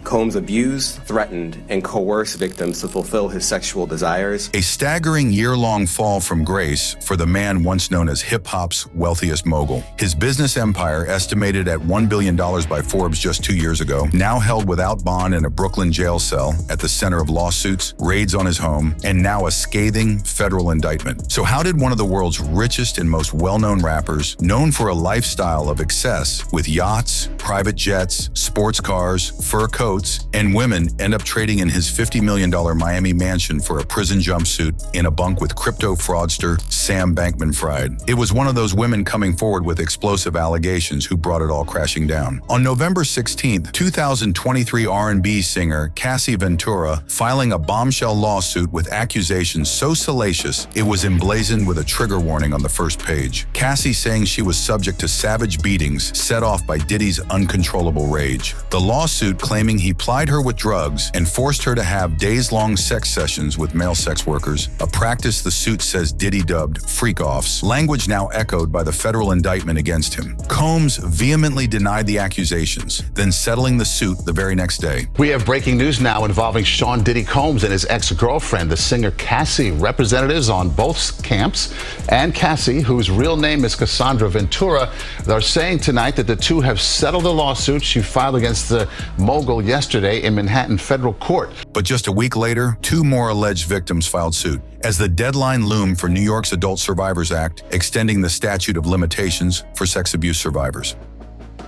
Combs abused, threatened, and coerced victims to fulfill his sexual desires. A staggering year-long fall from grace for the man once known as hip-hop's wealthiest mogul. His business empire, estimated at $1 billion by Forbes just 2 years ago, now held without bond in a Brooklyn jail cell at the center of lawsuits, raids on his home, and now a scathing federal indictment. So how did one of the world's richest and most well-known rappers, known for a lifestyle of excess with yachts, private jets, sports cars, fur coats, and women, end up trading in his $50 million Miami mansion for a prison jumpsuit in a bunk with crypto fraudster Sam Bankman-Fried? It was one of those women coming forward with explosive allegations who brought it all crashing down. On November 16th, 2023 R&B singer Cassie Ventura filing a bombshell lawsuit with accusations so salacious it was emblazoned with a trigger warning on the first page. Cassie saying she was subject to savage beatings set off by Diddy's uncontrollable rage. The lawsuit claiming he plied her with drugs and forced her to have days-long sex sessions with male sex workers, a practice the suit says Diddy dubbed freak-offs, language now echoed by the federal indictment against him. Combs vehemently denied the accusations, then settling the suit the very next day. We have breaking news now involving Sean Diddy Combs and his ex-girlfriend, the singer Cassie. Representatives on both camps and Cassie, whose real name is Cassandra Ventura, are saying tonight that the two have settled a lawsuit she filed against the mogul yesterday in Manhattan federal court. But just a week later, 2 more alleged victims filed suit, as the deadline loomed for New York's Adult Survivors Act, extending the statute of limitations for sex abuse survivors.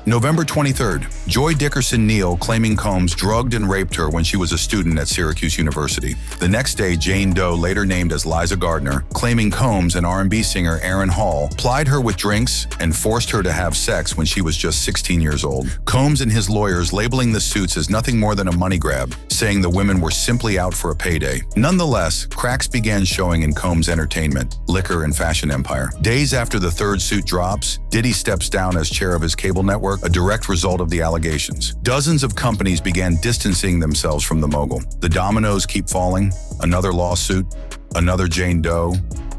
November 23rd, Joy Dickerson Neal claiming Combs drugged and raped her when she was a student at Syracuse University. The next day, Jane Doe, later named as Liza Gardner, claiming Combs and R&B singer Aaron Hall plied her with drinks and forced her to have sex when she was just 16 years old. Combs and his lawyers labeling the suits as nothing more than a money grab, saying the women were simply out for a payday. Nonetheless, cracks began showing in Combs' entertainment, liquor, and fashion empire. Days after the third suit drops, Diddy steps down as chair of his cable network, a direct result of the allegations. Dozens of companies began distancing themselves from the mogul. The dominoes keep falling. Another lawsuit, another Jane Doe,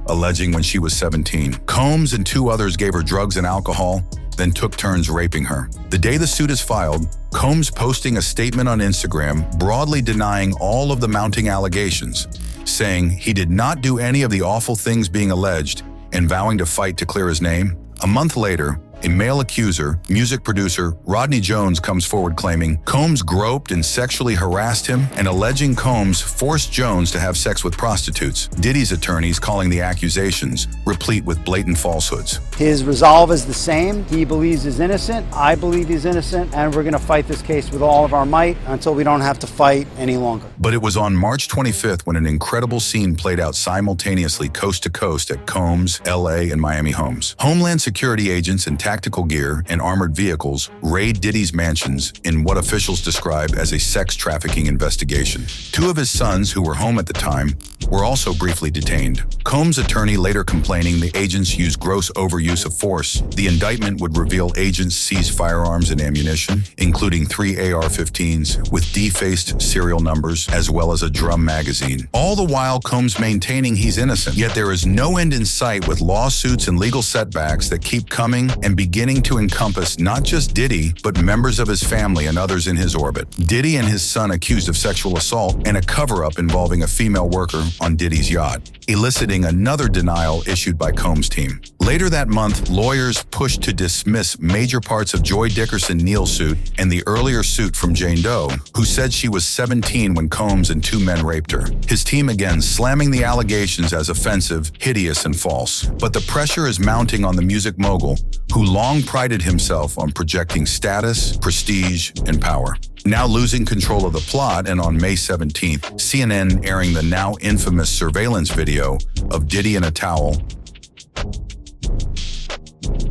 alleging when she was 17. Combs and 2 others gave her drugs and alcohol, then took turns raping her. The day the suit is filed, Combs posting a statement on Instagram broadly denying all of the mounting allegations, saying he did not do any of the awful things being alleged and vowing to fight to clear his name. A month later, a male accuser, music producer Rodney Jones, comes forward claiming Combs groped and sexually harassed him and alleging Combs forced Jones to have sex with prostitutes. Diddy's attorneys calling the accusations replete with blatant falsehoods. His resolve is the same. He believes he's innocent. I believe he's innocent. And we're going to fight this case with all of our might until we don't have to fight any longer. But it was on March 25th when an incredible scene played out simultaneously coast to coast at Combs, LA, and Miami homes. Homeland Security agents in tactical gear and armored vehicles raid Diddy's mansions in what officials describe as a sex trafficking investigation. 2 of his sons, who were home at the time, were also briefly detained. Combs' attorney later complaining the agents used gross overuse of force. The indictment would reveal agents seized firearms and ammunition, including 3 AR-15s with defaced serial numbers, as well as a drum magazine. All the while, Combs maintaining he's innocent. Yet there is no end in sight, with lawsuits and legal setbacks that keep coming and beginning to encompass not just Diddy, but members of his family and others in his orbit. Diddy and his son accused of sexual assault and a cover-up involving a female worker on Diddy's yacht, eliciting another denial issued by Combs' team. Later that month, lawyers pushed to dismiss major parts of Joy Dickerson Neal's suit and the earlier suit from Jane Doe, who said she was 17 when Combs and 2 men raped her. His team again slamming the allegations as offensive, hideous, and false. But the pressure is mounting on the music mogul, who long prided himself on projecting status, prestige, and power. Now losing control of the plot, and on May 17th, CNN airing the now infamous surveillance video of Diddy in a towel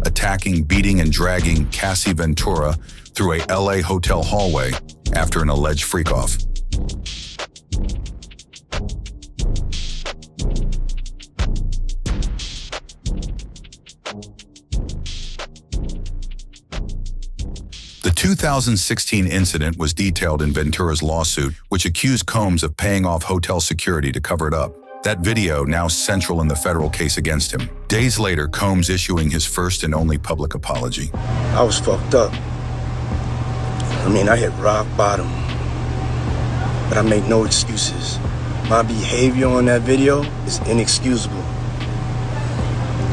attacking, beating, and dragging Cassie Ventura through a LA hotel hallway after an alleged freak-off. The 2016 incident was detailed in Ventura's lawsuit, which accused Combs of paying off hotel security to cover it up. That video now central in the federal case against him. Days later, Combs issuing his first and only public apology. I was fucked up. I hit rock bottom. but I make no excuses. My behavior on that video is inexcusable.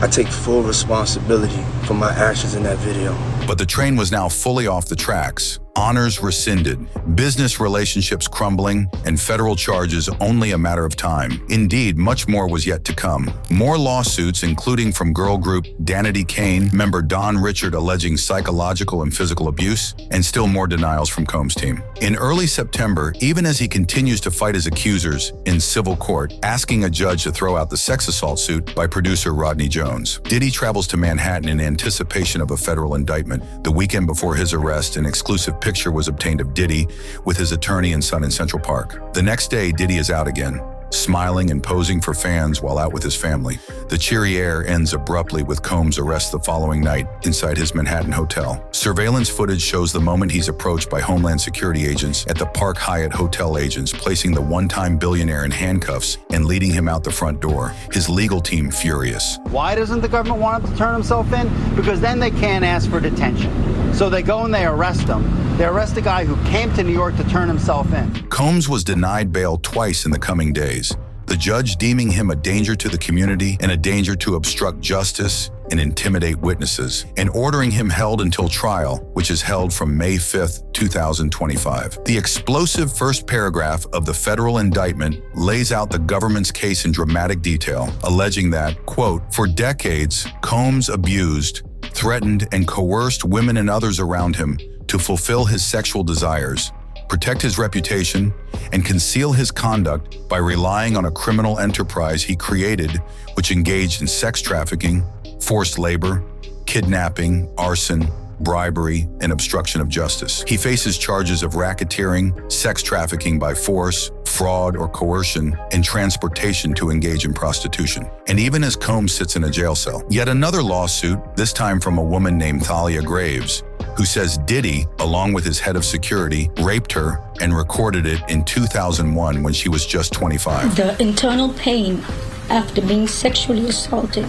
I take full responsibility for my actions in that video. But the train was now fully off the tracks. Honors rescinded, business relationships crumbling, and federal charges only a matter of time. Indeed, much more was yet to come. More lawsuits, including from girl group Danity Kane, member Don Richard alleging psychological and physical abuse, and still more denials from Combs' team. In early September, even as he continues to fight his accusers in civil court, asking a judge to throw out the sex assault suit by producer Rodney Jones, Diddy travels to Manhattan in anticipation of a federal indictment. The weekend before his arrest, an exclusive picture was obtained of Diddy with his attorney and son in Central Park. The next day, Diddy is out again, smiling and posing for fans while out with his family. The cheery air ends abruptly with Combs' arrest the following night inside his Manhattan hotel. Surveillance footage shows the moment he's approached by Homeland Security agents at the Park Hyatt hotel agents, placing the one-time billionaire in handcuffs and leading him out the front door. His legal team furious. Why doesn't the government want him to turn himself in? Because then they can't ask for detention. So they go and they arrest him. They arrest a guy who came to New York to turn himself in. Combs was denied bail twice in the coming days, the judge deeming him a danger to the community and a danger to obstruct justice and intimidate witnesses, and ordering him held until trial, which is held from May 5th, 2025. The explosive first paragraph of the federal indictment lays out the government's case in dramatic detail, alleging that, quote, for decades, Combs abused, threatened, and coerced women and others around him to fulfill his sexual desires, protect his reputation, and conceal his conduct by relying on a criminal enterprise he created which engaged in sex trafficking, forced labor, kidnapping, arson, bribery, and obstruction of justice. He faces charges of racketeering, sex trafficking by force, fraud or coercion, and transportation to engage in prostitution. And even as Combs sits in a jail cell, yet another lawsuit, this time from a woman named Thalia Graves, who says Diddy, along with his head of security, raped her and recorded it in 2001 when she was just 25. The internal pain after being sexually assaulted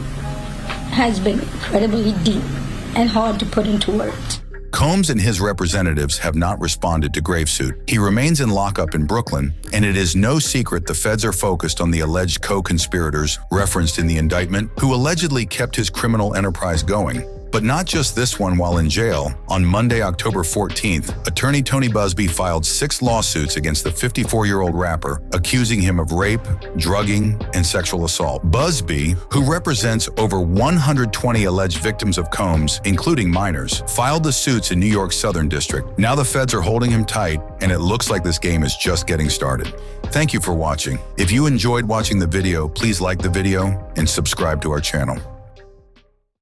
has been incredibly deep and hard to put into words. Combs and his representatives have not responded to Graves' suit. He remains in lockup in Brooklyn, and it is no secret the feds are focused on the alleged co-conspirators referenced in the indictment who allegedly kept his criminal enterprise going. But not just this one while in jail. On Monday, October 14th, attorney Tony Buzbee filed 6 lawsuits against the 54-year-old rapper, accusing him of rape, drugging, and sexual assault. Buzbee, who represents over 120 alleged victims of Combs, including minors, filed the suits in New York's Southern District. Now the feds are holding him tight, and it looks like this game is just getting started. Thank you for watching. If you enjoyed watching the video, please like the video and subscribe to our channel.